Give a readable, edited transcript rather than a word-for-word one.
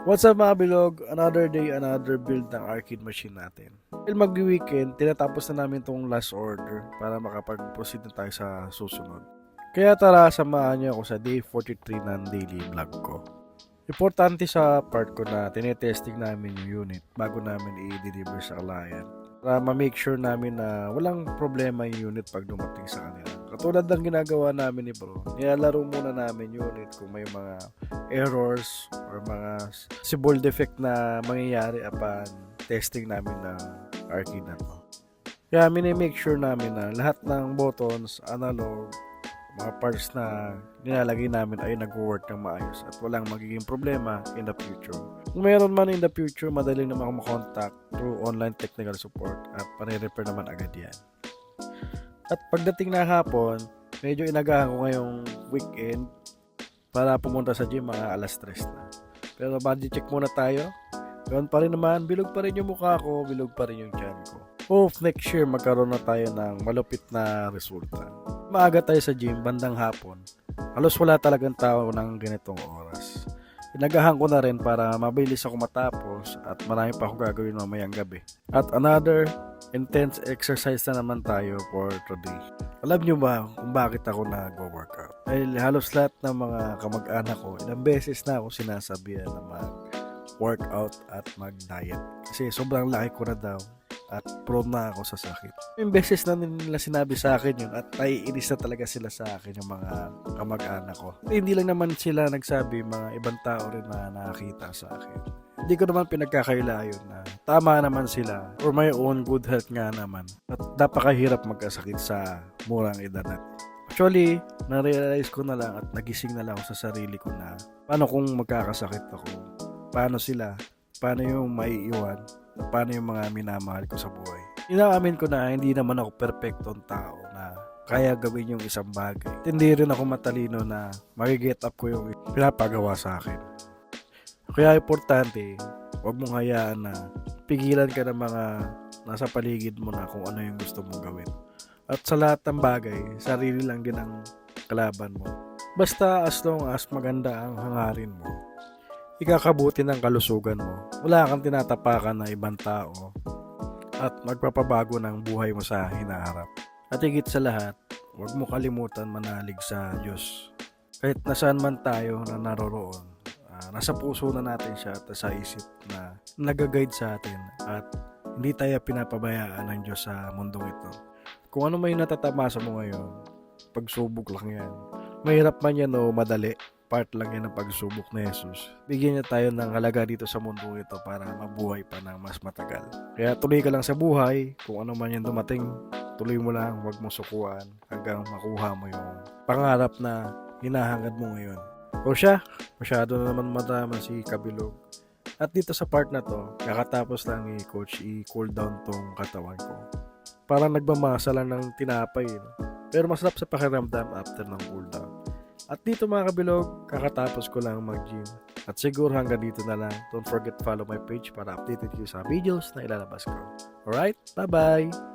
What's up mga bilog? Another day, another build ng arcade machine natin. Dahil mag-weekend, tinatapos na namin tong last order para makapag-proceed na tayo sa susunod. Kaya tara, samahan niyo ako sa day 43 ng daily vlog ko. Importante sa part ko na tinetesting namin yung unit bago namin i-deliver sa client. Para ma-make sure namin na walang problema yung unit pag dumating sa kanila. Katulad ng ginagawa namin ni bro, nilalaro muna namin unit kung may mga errors or mga possible defect na mangyayari upon testing namin ng arcade na to. Kaya minimake sure namin na lahat ng buttons, analog, mga parts na nilalagay namin ay nag-work ng maayos at walang magiging problema in the future. Kung meron man in the future, madali naman ako makontact through online technical support at panire-repair naman agad yan. At pagdating na hapon, medyo inagahan ko ngayong weekend para pumunta sa gym mga alas 3 na. Pero body check muna tayo. Ganoon pa rin naman, bilog pa rin yung mukha ko, bilog pa rin yung tiyan ko. Hope next year magkaroon na tayo ng malupit na resulta. Maaga tayo sa gym, bandang hapon. Halos wala talagang tao ng ganitong oras. Inagahan ko na rin para mabilis ako matapos at marami pa ako gagawin mamayang gabi. At another intense exercise na naman tayo for today. Alam nyo ba kung bakit ako nag-workout? Dahil halos lahat ng mga kamag-anak ko, ilang beses na ako sinasabihan na mag-workout at mag-diet. Kasi sobrang laki ko na daw at prone na ako sa sakit. Yung beses na nila sinabi sa akin yun at naiinis na talaga sila sa akin yung mga kamag-anak ko. Hindi lang naman sila nagsabi, mga ibang tao rin na nakakita sa akin. Hindi ko naman pinagkakaila yun na tama naman sila or my own good health nga naman at napakahirap magkasakit sa murang edad natin. Actually, na-realize ko na lang at nagising na lang ako sa sarili ko na paano kung magkakasakit ako, paano sila, paano yung maiiwan, paano yung mga minamahal ko sa buhay. Inaamin ko na hindi naman ako perfectong tao na kaya gawin yung isang bagay. At hindi rin ako matalino na mag-get up ko yung pinapagawa sa akin. Kaya importante, huwag mong hayaan na pigilan ka ng mga nasa paligid mo na kung ano yung gusto mong gawin. At sa lahat ng bagay, sarili lang din ang kalaban mo. Basta as long as maganda ang hangarin mo, ikakabuti ng kalusugan mo. Wala kang tinatapakan ng ibang tao at magpapabago ng buhay mo sa hinaharap. At higit sa lahat, huwag mo kalimutan manalig sa Diyos. Kahit nasaan man tayo na naroroon, nasa puso na natin siya at sa isip na nag-guide sa atin at hindi tayo pinapabayaan ng Diyos sa mundong ito. Kung ano may natatamasa mo ngayon, pagsubok lang yan. Mahirap man yan o madali, part lang yan ng pagsubok ni Jesus. Bigyan niya tayo ng halaga dito sa mundo ito para mabuhay pa ng mas matagal. Kaya tuloy ka lang sa buhay, kung ano man yan dumating, tuloy mo lang, huwag mong sukuan hanggang makuha mo yung pangarap na hinahangad mo ngayon. O siya, masyado na naman madama si Kabilog. At dito sa part na to, kakatapos lang ni Coach i-cool down tong katawan ko. Parang nagmamasa lang ng tinapay. Pero masarap sa pakiramdam after ng cool down. At dito mga kabilog, kakatapos ko lang mag-gym. At siguro hanggang dito na lang. Don't forget to follow my page para updated kayo sa videos na ilalabas ko. Alright, bye-bye!